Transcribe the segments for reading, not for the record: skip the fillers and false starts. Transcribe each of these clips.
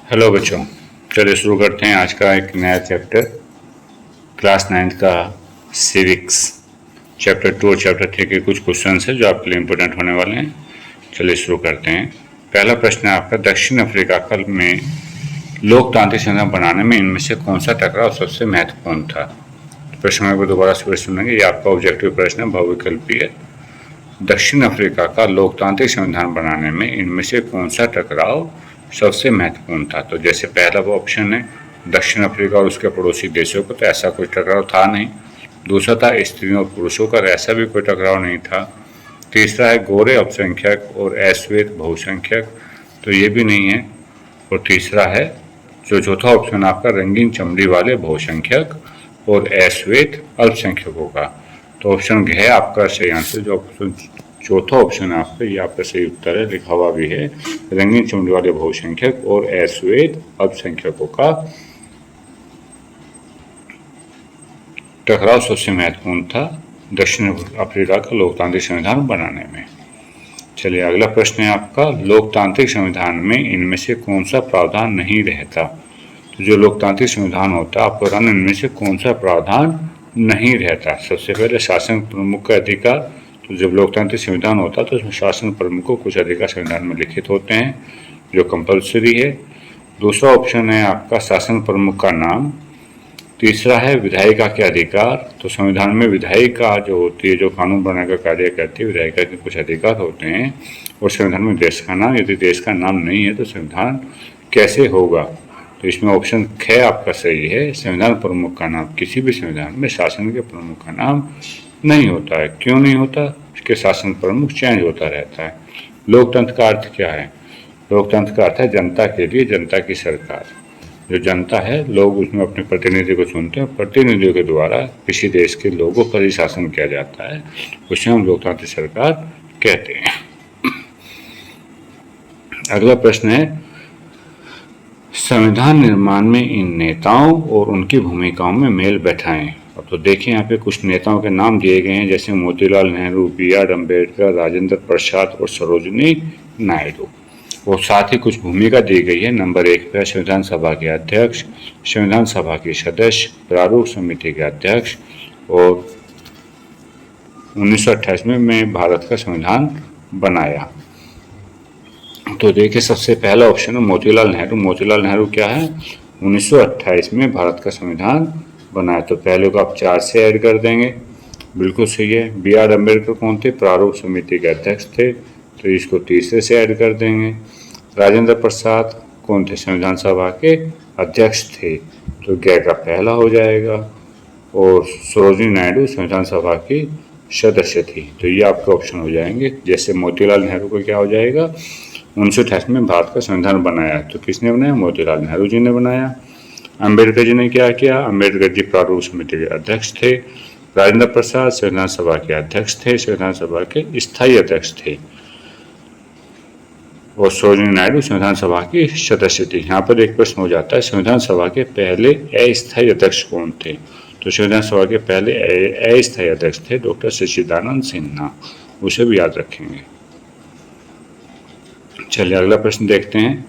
Hello बच्चों, चलिए शुरू करते हैं आज का एक नया चैप्टर क्लास 9 का सिविक्स। चैप्टर 2 और चैप्टर 3 के कुछ क्वेश्चन है जो आपके लिए इम्पोर्टेंट होने वाले हैं। चलिए शुरू करते हैं। पहला प्रश्न है आपका, दक्षिण अफ्रीका में लोकतांत्रिक संविधान बनाने में इनमें से कौन सा टकराव सबसे महत्वपूर्ण था। प्रश्न में दोबारा से सुनेंगे, ये आपका ऑब्जेक्टिव प्रश्न है, बहुविकल्पी है। दक्षिण अफ्रीका का लोकतांत्रिक संविधान बनाने में इनमें से कौन सा टकराव सबसे महत्वपूर्ण था। तो जैसे पहला वो ऑप्शन है दक्षिण अफ्रीका और उसके पड़ोसी देशों को, तो ऐसा कोई टकराव था नहीं। दूसरा था स्त्रियों और पुरुषों का, ऐसा भी कोई टकराव नहीं था। तीसरा है गोरे अल्पसंख्यक और अश्वेत बहुसंख्यक, तो ये भी नहीं है। और तीसरा है जो चौथा ऑप्शन आपका रंगीन चमड़ी वाले बहुसंख्यक और अश्वेत अल्पसंख्यकों का। तो ऑप्शन घ है आपका सही आंसर। जो ऑप्शन चौथा ऑप्शन है आपका, ये आपका सही उत्तर है, लिखा हुआ भी है। रंगीन चमड़ी वाले बहुसंख्यक और अश्वेत अल्पसंख्यकों का टकराव सबसे महत्वपूर्ण था दक्षिण अफ्रीका का लोकतांत्रिक संविधान बनाने में। चलिए अगला प्रश्न है आपका, लोकतांत्रिक संविधान में इनमें से कौन सा प्रावधान नहीं रहता। तो जो लोकतांत्रिक संविधान होता है आपको बताना इनमें से कौन सा प्रावधान नहीं रहता। सबसे पहले शासन प्रमुख का अधिकार। तो जब लोकतांत्रिक संविधान होता है तो उसमें शासन प्रमुख को कुछ अधिकार संविधान में लिखित होते हैं जो कंपलसरी है। दूसरा ऑप्शन है आपका शासन प्रमुख का नाम। तीसरा है विधायिका के अधिकार। तो संविधान में विधायिका जो होती है, जो कानून बनाने का कार्य करती है, विधायिका के कुछ अधिकार होते हैं। और संविधान में देश का नाम, यदि देश का नाम नहीं है तो संविधान कैसे होगा। तो इसमें ऑप्शन ख आपका सही है, संविधान प्रमुख का नाम। किसी भी संविधान में शासन के प्रमुख का नाम नहीं होता है। क्यों नहीं होता? इसके शासन प्रमुख चेंज होता रहता है। लोकतंत्र का अर्थ क्या है? लोकतंत्र का अर्थ है जनता के लिए जनता की सरकार। जो जनता है, लोग उसमें अपने प्रतिनिधि को चुनते हैं, प्रतिनिधियों के द्वारा किसी देश के लोगों पर ही शासन किया जाता है, उसे हम लोकतांत्रिक सरकार कहते हैं। अगला प्रश्न है, संविधान निर्माण में इन नेताओं और उनकी भूमिकाओं में मेल बैठाएं। अब तो देखिए यहाँ पे कुछ नेताओं के नाम दिए गए हैं, जैसे मोतीलाल नेहरू, B.R. अम्बेडकर, राजेंद्र प्रसाद और सरोजिनी नायडू। और साथ ही कुछ भूमिका दी गई है। नंबर 1 पे संविधान सभा के अध्यक्ष, संविधान सभा के सदस्य, प्रारूप समिति के अध्यक्ष और 1928 में भारत का संविधान बनाया। तो देखिए सबसे पहला ऑप्शन है मोतीलाल नेहरू। मोतीलाल नेहरू क्या है? 1928 में भारत का संविधान बनाया। तो पहले को आप 4 से ऐड कर देंगे, बिल्कुल सही है। B.R. अम्बेडकर कौन थे? प्रारूप समिति के अध्यक्ष थे, तो इसको तीसरे से ऐड कर देंगे। राजेंद्र प्रसाद कौन थे? संविधान सभा के अध्यक्ष थे, तो ग का पहला हो जाएगा। और सरोजिनी नायडू संविधान सभा की सदस्य थी, तो ये आपके ऑप्शन हो जाएंगे। जैसे मोतीलाल नेहरू को क्या हो जाएगा? 1928 में भारत का संविधान बनाया, तो किसने बनाया? मोतीलाल नेहरू जी ने बनाया। अम्बेडकर जी ने क्या किया? अम्बेडकर जी प्रारूप समिति के अध्यक्ष थे। राजेंद्र प्रसाद संविधान सभा के अध्यक्ष थे, संविधान सभा के स्थायी अध्यक्ष थे। और सरोजिनी नायडू संविधान सभा की सदस्य थी। यहाँ पर एक प्रश्न हो जाता है, संविधान सभा के पहले अस्थायी अध्यक्ष कौन थे? तो संविधान सभा के पहले अस्थायी अध्यक्ष थे डॉक्टर सच्चिदानंद सिन्हा, उसे भी याद रखेंगे। चलिए अगला प्रश्न देखते हैं।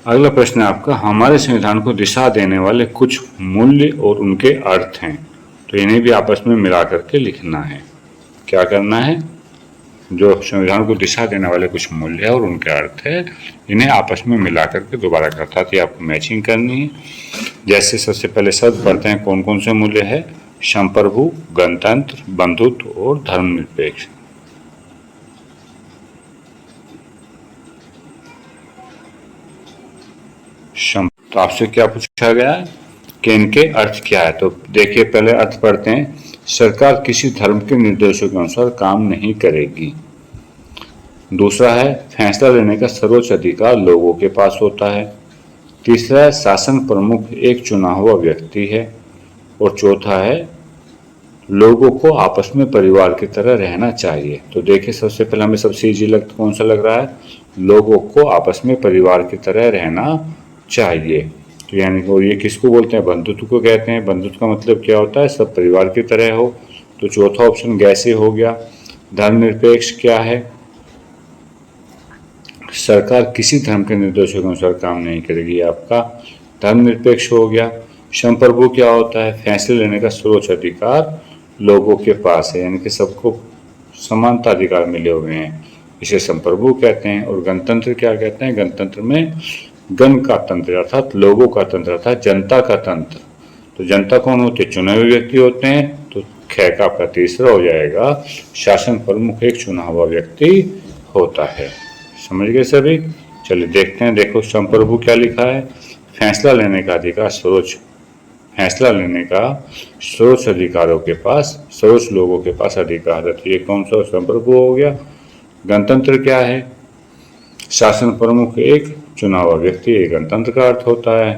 अगला प्रश्न है आपका, हमारे संविधान को दिशा देने वाले कुछ मूल्य और उनके अर्थ हैं, तो इन्हें भी आपस में मिला करके लिखना है। क्या करना है? जो संविधान को दिशा देने वाले कुछ मूल्य है और उनके अर्थ है, इन्हें आपस में मिला करके दोबारा करता थी आपको मैचिंग करनी है। जैसे सबसे पहले शब्द पढ़ते हैं, कौन कौन से मूल्य है? संप्रभु, गणतंत्र, बंधुत्व और धर्मनिरपेक्ष। तो आपसे क्या पूछा गया है कि इनके अर्थ क्या है? तो देखिए पहले अर्थ पढ़ते हैं। सरकार किसी धर्म के निर्देशों के अनुसार काम नहीं करेगी। दूसरा है फैसला लेने का सर्वोच्च अधिकार लोगों के पास होता है। तीसरा है शासन प्रमुख एक चुना हुआ व्यक्ति है। और चौथा है लोगों को आपस में परिवार की तरह रहना चाहिए। तो देखिए सबसे पहले हमें सबसे इजी कौन सा लग रहा है? लोगों को आपस में परिवार की तरह रहना चाहिए। तो यानी और ये किसको बोलते हैं? बंधुत्व को कहते हैं। बंधुत्व का मतलब क्या होता है? सब परिवार की तरह हो। तो चौथा ऑप्शन गैसे हो गया। धर्मनिरपेक्ष क्या है? सरकार किसी धर्म के निर्देशों के अनुसार काम नहीं करेगी, आपका धर्मनिरपेक्ष हो गया। संप्रभु क्या होता है? फैसले लेने का सर्वोच्च अधिकार लोगों के पास है, यानी कि सबको समानता अधिकार मिले हुए हैं, इसे संप्रभु कहते हैं। और गणतंत्र क्या कहते हैं? गणतंत्र में गण का तंत्र अर्थात लोगों का तंत्र अर्थात जनता का तंत्र। तो जनता कौन होते हैं? चुने हुए व्यक्ति होते हैं। तो ख का आपका तीसरा हो जाएगा, शासन प्रमुख एक चुना हुआ व्यक्ति होता है। समझ गए सभी? चलिए देखते हैं। देखो संप्रभु क्या लिखा है? फैसला लेने का अधिकार सर्वोच्च, फैसला लेने का सर्वोच्च अधिकारों के पास, सर्वोच्च लोगों के पास अधिकार है। तो ये कौन सा संप्रभु हो गया? गणतंत्र क्या है? शासन प्रमुख एक चुना हुआ व्यक्ति, एक गणतंत्र का अर्थ होता है।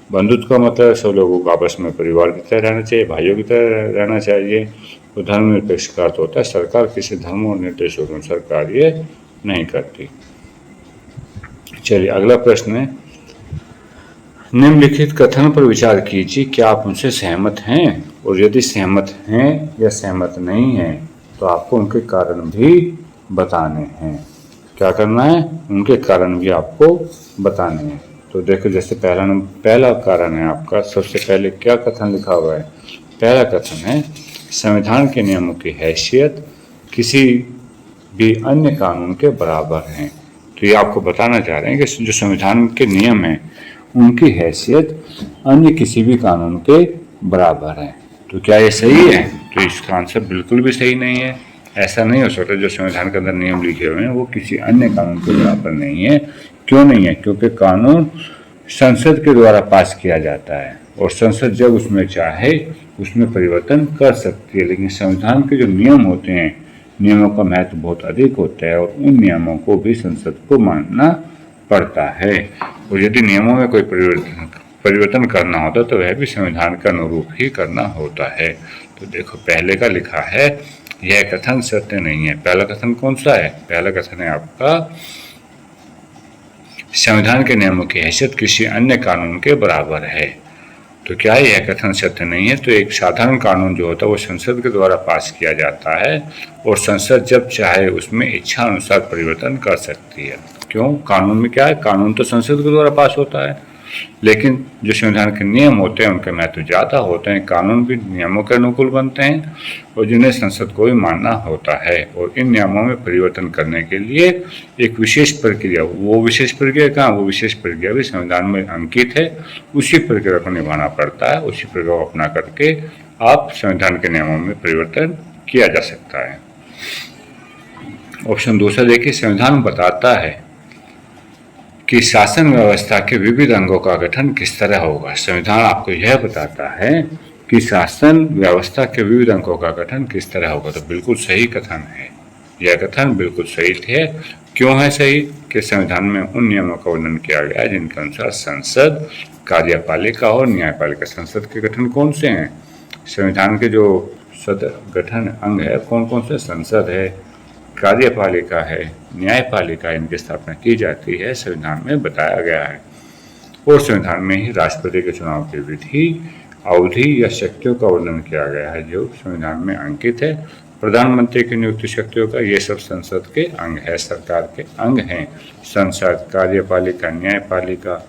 बंधुत्व का मतलब सब लोगों को आपस में परिवार की तरह रहना चाहिए, भाइयों की तरह रहना चाहिए। तो धर्मनिरपेक्ष का अर्थ होता है सरकार किसी धर्म और निर्देशों के अनुसार कार्य नहीं करती। चलिए अगला प्रश्न है, निम्नलिखित कथन पर विचार कीजिए, क्या आप उनसे सहमत हैं? और यदि सहमत हैं या सहमत नहीं हैं तो आपको उनके कारण भी बताने हैं। क्या करना है? उनके कारण भी आपको बताने हैं। तो देखो जैसे पहला कारण है आपका, सबसे पहले क्या कथन लिखा हुआ है? पहला कथन है, संविधान के नियमों की हैसियत किसी भी अन्य कानून के बराबर है। तो ये आपको बताना चाह रहे हैं कि जो संविधान के नियम हैं उनकी हैसियत अन्य किसी भी कानून के बराबर है। तो क्या ये सही है? तो इसका आंसर बिल्कुल भी सही नहीं है। ऐसा नहीं हो सकता। जो संविधान के अंदर नियम लिखे हुए हैं वो किसी अन्य कानून के बराबर नहीं है। क्यों नहीं है? क्योंकि कानून संसद के द्वारा पास किया जाता है और संसद जब उसमें चाहे उसमें परिवर्तन कर सकती है। लेकिन संविधान के जो नियम होते हैं, नियमों का महत्व बहुत अधिक होता है और उन नियमों को भी संसद को मानना पड़ता है। और यदि नियमों में कोई परिवर्तन करना होता तो वह भी संविधान के अनुरूप ही करना होता है। तो देखो पहले का लिखा है, यह कथन सत्य नहीं है। पहला कथन कौन सा है? पहला कथन है आपका, संविधान के नियमों की हैसियत किसी अन्य कानून के बराबर है। तो क्या यह कथन सत्य नहीं है? तो एक साधारण कानून जो होता है वो संसद के द्वारा पास किया जाता है और संसद जब चाहे उसमें इच्छा अनुसार परिवर्तन कर सकती है। क्यों? कानून में क्या है? कानून तो संसद के द्वारा पास होता है, लेकिन जो संविधान के नियम होते हैं उनके महत्व ज़्यादा होते हैं। कानून भी नियमों के अनुकूल बनते हैं और जिन्हें संसद को भी मानना होता है। और इन नियमों में परिवर्तन करने के लिए एक विशेष प्रक्रिया, वो विशेष प्रक्रिया कहाँ? वो विशेष प्रक्रिया भी संविधान में अंकित है। उसी प्रक्रिया को निभाना पड़ता है। उसी प्रक्रिया को अपना करके आप संविधान के नियमों में परिवर्तन किया जा सकता है। ऑप्शन दूसरा देखिए, संविधान बताता है कि शासन व्यवस्था के विविध अंगों का गठन किस तरह होगा। संविधान आपको यह बताता है कि शासन व्यवस्था के विविध अंगों का गठन किस तरह होगा। तो बिल्कुल सही कथन है, यह कथन बिल्कुल सही है। क्यों है सही? कि संविधान में उन नियमों का वर्णन किया गया है जिनके अनुसार संसद, कार्यपालिका और न्यायपालिका, संसद के गठन कौन से हैं? संविधान के जो गठन अंग है कौन कौन से? संसद है, कार्यपालिका है, न्यायपालिका, इनकी स्थापना की जाती है, संविधान में बताया गया है। और संविधान में ही राष्ट्रपति के चुनाव की विधि, अवधि या शक्तियों का वर्णन किया गया है जो संविधान में अंकित है। प्रधानमंत्री की नियुक्ति शक्तियों का, ये सब संसद के अंग है, सरकार के अंग हैं। संसद, कार्यपालिका, न्यायपालिका,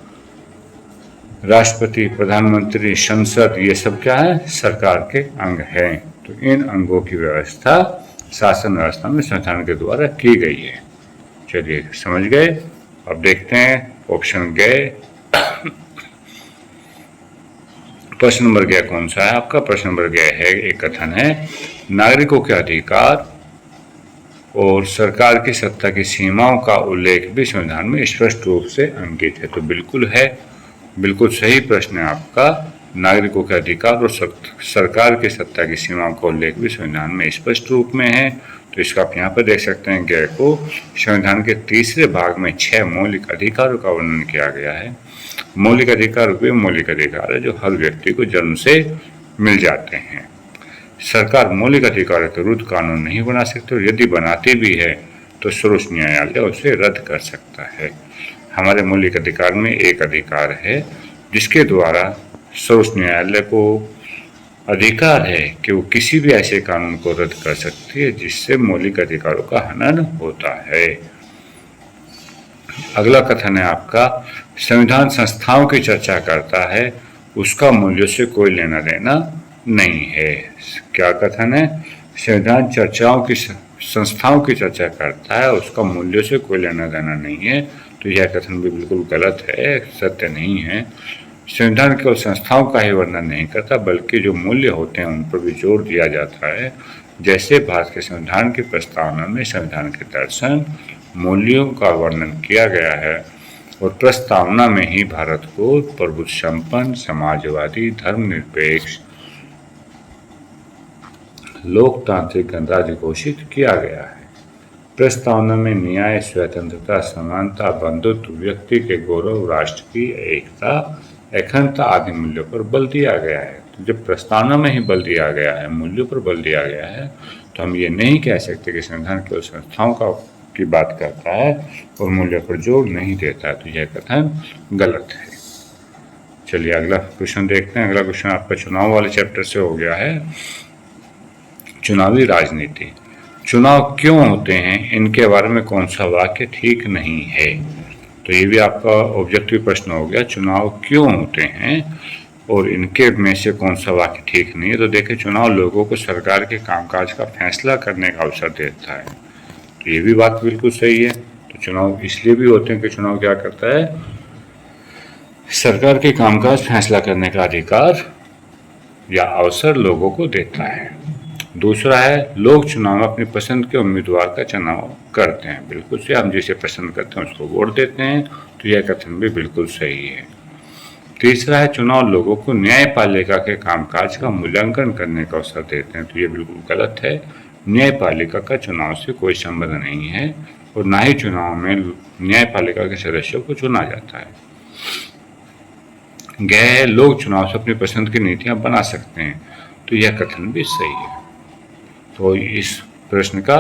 राष्ट्रपति, प्रधानमंत्री, संसद, ये सब क्या है? सरकार के अंग हैं। तो इन अंगों की व्यवस्था शासन व्यवस्था में संविधान के द्वारा की गई है। चलिए समझ गए। अब देखते हैं ऑप्शन गए। प्रश्न नंबर गया कौन सा है आपका? प्रश्न नंबर गया है, एक कथन है, नागरिकों के अधिकार और सरकार की सत्ता की सीमाओं का उल्लेख भी संविधान में स्पष्ट रूप से अंकित है। तो बिल्कुल है, बिल्कुल सही प्रश्न है आपका। नागरिकों के अधिकार और सरकार की सत्ता की सीमाओं का उल्लेख भी संविधान में स्पष्ट रूप में है। तो इसका आप यहाँ पर देख सकते हैं, गय को संविधान के तीसरे भाग में 6 मौलिक अधिकारों का वर्णन किया गया है। मौलिक अधिकार वे मौलिक अधिकार है जो हर व्यक्ति को जन्म से मिल जाते हैं। सरकार मौलिक अधिकारों के विरुद्ध कानून नहीं बना सकती और यदि बनाती भी है तो सर्वोच्च न्यायालय उसे रद्द कर सकता है। हमारे मौलिक अधिकार में एक अधिकार है जिसके द्वारा सर्वोच्च न्यायालय को अधिकार है कि वो किसी भी ऐसे कानून को रद्द कर सकती है जिससे मौलिक अधिकारों का हनन होता है। अगला कथन है आपका, संविधान संस्थाओं की चर्चा करता है, उसका मूल्यों से कोई लेना देना नहीं है। क्या कथन है? संविधान संस्थाओं की चर्चा करता है, उसका मूल्यों से कोई लेना देना नहीं है। तो यह कथन भी बिल्कुल गलत है, सत्य नहीं है। संविधान केवल संस्थाओं का ही वर्णन नहीं करता, बल्कि जो मूल्य होते हैं उन पर भी जोर दिया जाता है। जैसे भारत के संविधान की प्रस्तावना में संविधान के दर्शन, मूल्यों का वर्णन किया गया है और प्रस्तावना में ही भारत को प्रभुत्व संपन्न, समाजवादी, धर्मनिरपेक्ष, लोकतांत्रिक गणराज्य घोषित किया गया है। प्रस्तावना में न्याय, स्वतंत्रता, समानता, बंधुत्व, व्यक्ति के गौरव, राष्ट्र की एकता, अखंडता आदि मूल्यों पर बल दिया गया है। तो जब प्रस्तावना में ही बल दिया गया है, मूल्यों पर बल दिया गया है, तो हम ये नहीं कह सकते कि संविधान केवल संस्थाओं की बात करता है और मूल्यों पर जोर नहीं देता है। तो यह कथन गलत है। चलिए अगला क्वेश्चन देखते हैं। अगला क्वेश्चन आपका चुनाव वाले चैप्टर से हो गया है। चुनावी राजनीति। चुनाव क्यों होते हैं, इनके बारे में कौन सा वाक्य ठीक नहीं है? तो ये भी आपका ऑब्जेक्टिव प्रश्न हो गया। चुनाव क्यों होते हैं और इनके में से कौन सा वाक्य ठीक नहीं है? तो देखिए, चुनाव लोगों को सरकार के कामकाज का फैसला करने का अवसर देता है। तो ये भी बात बिल्कुल सही है। तो चुनाव इसलिए भी होते हैं कि चुनाव क्या करता है, सरकार के कामकाज फैसला करने का अधिकार या अवसर लोगों को देता है। दूसरा है, लोग चुनाव में अपनी पसंद के उम्मीदवार का चुनाव करते हैं। बिल्कुल से हम जिसे पसंद करते हैं उसको वोट देते हैं। तो यह कथन भी बिल्कुल सही है। तीसरा है, चुनाव लोगों को न्यायपालिका के कामकाज का मूल्यांकन करने का अवसर देते हैं। तो ये बिल्कुल गलत है। न्यायपालिका का चुनाव से कोई संबंध नहीं है और ना ही चुनाव में न्यायपालिका के सदस्यों को चुना जाता है। गैर लोग चुनाव से अपनी पसंद की नीतियां बना सकते हैं। तो यह कथन भी सही है। तो इस प्रश्न का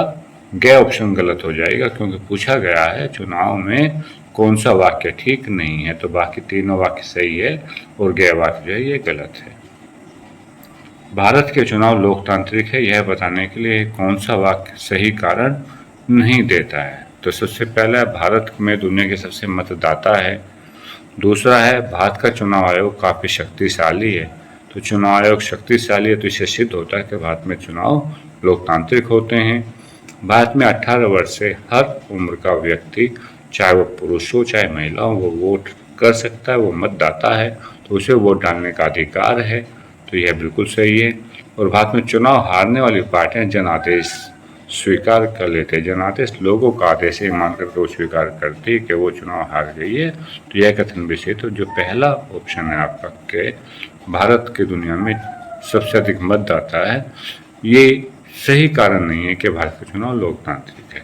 गैर ऑप्शन गलत हो जाएगा, क्योंकि पूछा गया है चुनाव में कौन सा वाक्य ठीक नहीं है। तो बाकी तीनों वाक्य सही है और गैर वाक्य जो है ये गलत है। भारत के चुनाव लोकतांत्रिक है, यह बताने के लिए कौन सा वाक्य सही कारण नहीं देता है? तो सबसे पहला, भारत में दुनिया के सबसे मतदाता है। दूसरा है, भारत का चुनाव आयोग काफ़ी शक्तिशाली है। तो चुनाव आयोग शक्तिशाली है तो इससे सिद्ध होता है कि भारत में चुनाव लोकतांत्रिक होते हैं। भारत में 18 वर्ष से हर उम्र का व्यक्ति, चाहे वो पुरुष हो चाहे महिला हो, वो वोट कर सकता है, वो मतदाता है, तो उसे वोट डालने का अधिकार है। तो यह बिल्कुल सही है। और भारत में चुनाव हारने वाली पार्टियां जनादेश स्वीकार कर लेते हैं। जनादेश लोगों का आदेश ही मान करके वो स्वीकार करती है कि वो चुनाव हार गई है। तो यह कथन भी सही। तो जो पहला ऑप्शन है आपका के भारत के दुनिया में सबसे अधिक मतदाता है, ये सही कारण नहीं है कि भारत का चुनाव लोकतांत्रिक है।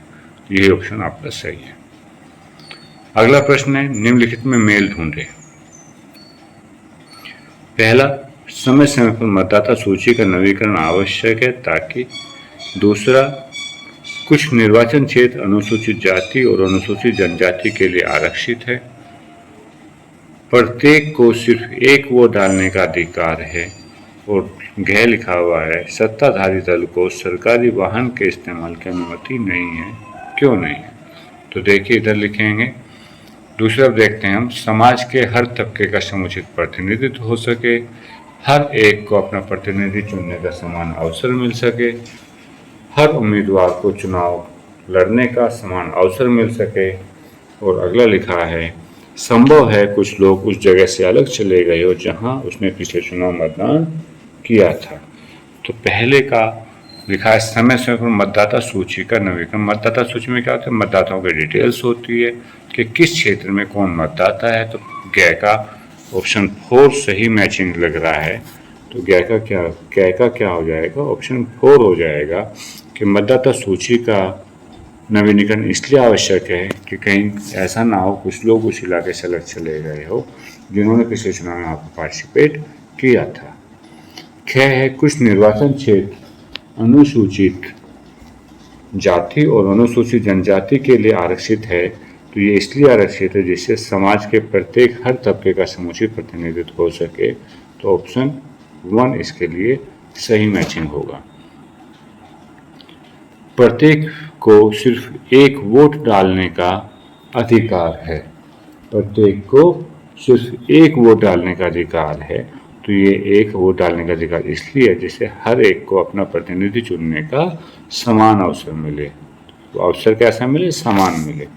यही ऑप्शन आपका सही है। अगला प्रश्न है, निम्नलिखित में मेल ढूंढे। पहला, समय समय पर मतदाता सूची का नवीकरण आवश्यक है ताकि। दूसरा, कुछ निर्वाचन क्षेत्र अनुसूचित जाति और अनुसूचित जनजाति के लिए आरक्षित है। प्रत्येक को सिर्फ एक वोट डालने का अधिकार है। और गैर लिखा हुआ है, सत्ताधारी दल को सरकारी वाहन के इस्तेमाल की अनुमति नहीं है। क्यों नहीं है? तो देखिए इधर लिखेंगे। दूसरा देखते हैं हम, समाज के हर तबके का समुचित प्रतिनिधित्व हो सके, हर एक को अपना प्रतिनिधि चुनने का समान अवसर मिल सके, हर उम्मीदवार को चुनाव लड़ने का समान अवसर मिल सके। और अगला लिखा है, संभव है कुछ लोग उस जगह से अलग चले गए हो जहां उसने पिछले चुनाव मतदान किया था। तो पहले का लिखा है, समय समय पर मतदाता सूची का नवीकरण। मतदाता सूची में क्या होता है, मतदाताओं की डिटेल्स होती है कि किस क्षेत्र में कौन मतदाता है। तो गै का ऑप्शन 4 सही मैचिंग लग रहा है। तो गै का क्या हो जाएगा, ऑप्शन 4 हो जाएगा कि मतदाता सूची का नवीनीकरण इसलिए आवश्यक है कि कहीं ऐसा ना हो कुछ लोग उस इलाके से अलग चले गए हो जिन्होंने पिछले चुनाव में यहाँ पर पार्टिसिपेट किया था। ख है, कुछ निर्वाचन क्षेत्र अनुसूचित जाति और अनुसूचित जनजाति के लिए आरक्षित है। तो ये इसलिए आरक्षित है जिससे समाज के प्रत्येक हर तबके का समुचित प्रतिनिधित्व हो सके। तो ऑप्शन 1 इसके लिए सही मैचिंग होगा। प्रत्येक को सिर्फ एक वोट डालने का अधिकार है। प्रत्येक को सिर्फ एक वोट डालने का अधिकार है। तो ये एक वोट डालने का अधिकार इसलिए है जिससे हर एक को अपना प्रतिनिधि चुनने का समान अवसर मिले। तो अवसर कैसा मिले? समान मिले।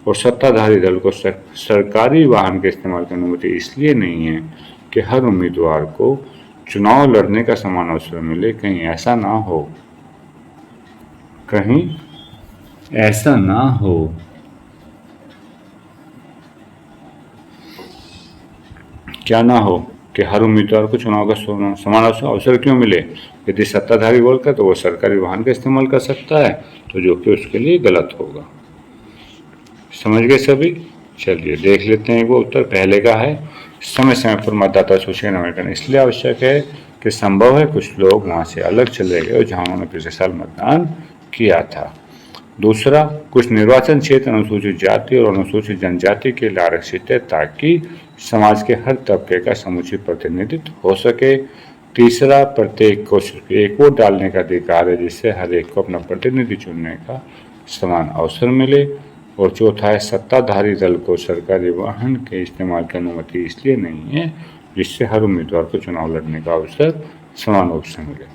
और सत्ताधारी दल को सरकारी वाहन के इस्तेमाल की अनुमति इसलिए नहीं है कि हर उम्मीदवार को चुनाव लड़ने का समान अवसर मिले। कहीं ऐसा ना हो, कहीं ऐसा ना हो क्या ना हो कि हर उम्मीदवार को चुनाव का समान अवसर क्यों मिले? यदि सत्ताधारी बोलकर तो वो सरकारी वाहन का इस्तेमाल कर सकता है, तो जो कि उसके लिए गलत होगा। समझ गए सभी? चलिए देख लेते हैं वो उत्तर। पहले का है, समय समय पर मतदाता सूची का नवीनीकरण इसलिए आवश्यक है कि संभव है कुछ लोग वहां से अलग चले गए जहां उन्होंने पिछले साल मतदान किया था। दूसरा, कुछ निर्वाचन क्षेत्र अनुसूचित जाति और अनुसूचित जनजाति के लिए आरक्षित है ताकि समाज के हर तबके का समुचित प्रतिनिधित्व हो सके। तीसरा, प्रत्येक को सिर्फ एक वोट डालने का अधिकार है जिससे हर एक को अपना प्रतिनिधि चुनने का समान अवसर मिले। और चौथा है, सत्ताधारी दल को सरकारी वाहन के इस्तेमाल की अनुमति इसलिए नहीं है जिससे हर उम्मीदवार को चुनाव लड़ने का अवसर समान रूप से मिले।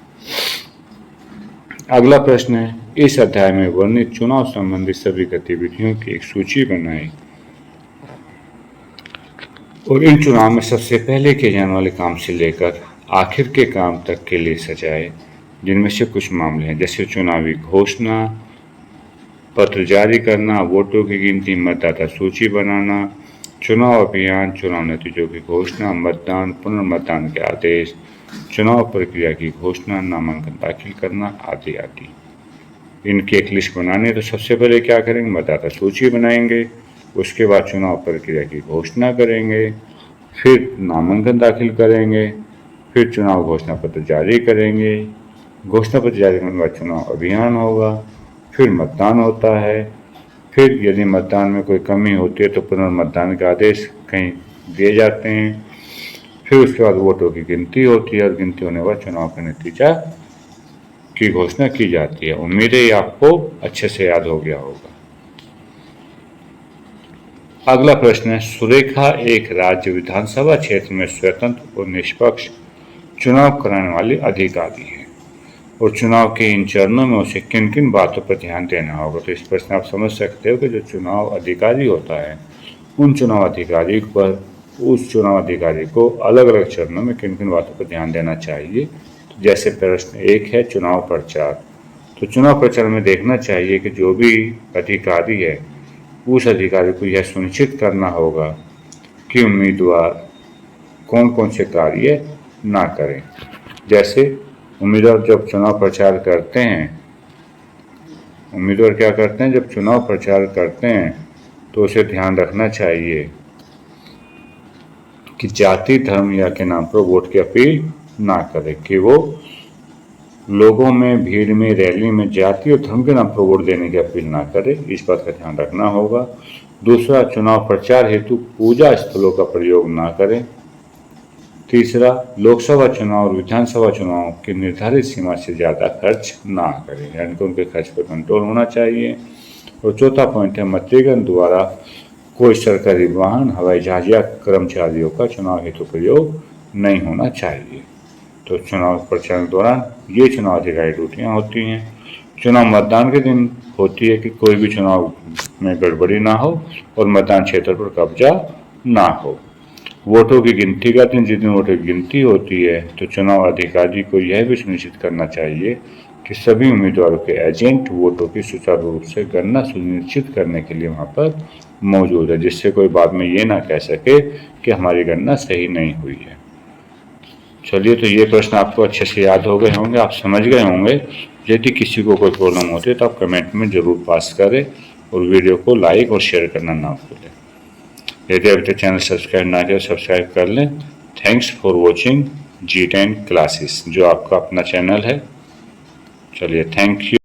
अगला प्रश्न है, इस अध्याय में वर्णित चुनाव संबंधी सभी गतिविधियों की एक सूची बनाएं और इन चुनाव में सबसे पहले किए जाने वाले काम से लेकर आखिर के काम तक के लिए सजाए, जिनमें से कुछ मामले हैं जैसे चुनावी घोषणा पत्र जारी करना, वोटों की गिनती, मतदाता सूची बनाना, चुनाव अभियान, चुनाव नतीजों की घोषणा, मतदान, पुनर्मतदान के आदेश, चुनाव प्रक्रिया की घोषणा, नामांकन दाखिल करना आदि आदि। इनकी एक लिस्ट बनानी है तो सबसे पहले क्या करेंगे? मतदाता सूची बनाएंगे, उसके बाद चुनाव प्रक्रिया की घोषणा करेंगे, फिर नामांकन दाखिल करेंगे, फिर चुनाव घोषणा पत्र जारी करेंगे, घोषणा पत्र जारी करने के बाद चुनाव अभियान होगा, फिर मतदान होता है, फिर यदि मतदान में कोई कमी होती है तो पुनर्मतदान के आदेश कहीं दिए जाते हैं, फिर उसके बाद वोटों की गिनती होती है और गिनती होने के बाद चुनाव का नतीजा की घोषणा की जाती है। उम्मीद है ये आपको अच्छे से याद हो गया होगा। अगला प्रश्न है, सुरेखा एक राज्य विधानसभा क्षेत्र में स्वतंत्र और निष्पक्ष चुनाव कराने वाली अधिकारी है और चुनाव के इन चरणों में उसे किन किन बातों पर ध्यान देना होगा। तो इस प्रश्न आप समझ सकते हो कि जो चुनाव अधिकारी होता है उन चुनाव अधिकारी पर उस चुनाव अधिकारी को अलग अलग चरणों में किन किन बातों पर ध्यान देना चाहिए। तो जैसे प्रश्न एक है चुनाव प्रचार, तो चुनाव प्रचार में देखना चाहिए कि जो भी अधिकारी है उस अधिकारी को यह सुनिश्चित करना होगा कि उम्मीदवार कौन कौन से कार्य ना करें। जैसे उम्मीदवार जब चुनाव प्रचार करते हैं, उम्मीदवार क्या करते हैं जब चुनाव प्रचार करते हैं तो उसे ध्यान रखना चाहिए कि जाति धर्म या के नाम पर वोट की अपील ना करे, कि वो लोगों में भीड़ में रैली में जाति और धर्म के नाम पर वोट देने की अपील ना करे, इस बात का ध्यान रखना होगा। दूसरा, चुनाव प्रचार हेतु पूजा स्थलों का प्रयोग ना करें। तीसरा, लोकसभा चुनाव और विधानसभा चुनाव की निर्धारित सीमा से ज़्यादा खर्च ना करें, यानी कि उनके खर्च पर कंट्रोल होना चाहिए। और चौथा पॉइंट है, मतदान द्वारा कोई सरकारी वाहन, हवाई जहाज या कर्मचारियों का चुनाव हेतु प्रयोग नहीं होना चाहिए। तो चुनाव प्रचार के दौरान ये चुनाव अधिकारी ड्यूटियाँ होती हैं। चुनाव मतदान के दिन होती है कि कोई भी चुनाव में गड़बड़ी ना हो और मतदान क्षेत्र पर कब्जा ना हो। वोटों की गिनती का दिन, जिस दिन वोटों की गिनती होती है तो चुनाव अधिकारी को यह भी सुनिश्चित करना चाहिए कि सभी उम्मीदवारों के एजेंट वोटों की सुचारू रूप से गणना सुनिश्चित करने के लिए वहां पर मौजूद है, जिससे कोई बाद में ये ना कह सके कि हमारी गणना सही नहीं हुई है। चलिए, तो ये प्रश्न आपको अच्छे से याद हो गए होंगे, आप समझ गए होंगे। यदि किसी को कोई प्रॉब्लम होती है तो आप कमेंट में ज़रूर पास करें और वीडियो को लाइक और शेयर करना ना भूलें। यदि अभी तक चैनल सब्सक्राइब ना किया सब्सक्राइब कर लें। Thanks for watching G10 classes, जो आपका अपना चैनल है। चलिए, थैंक यू।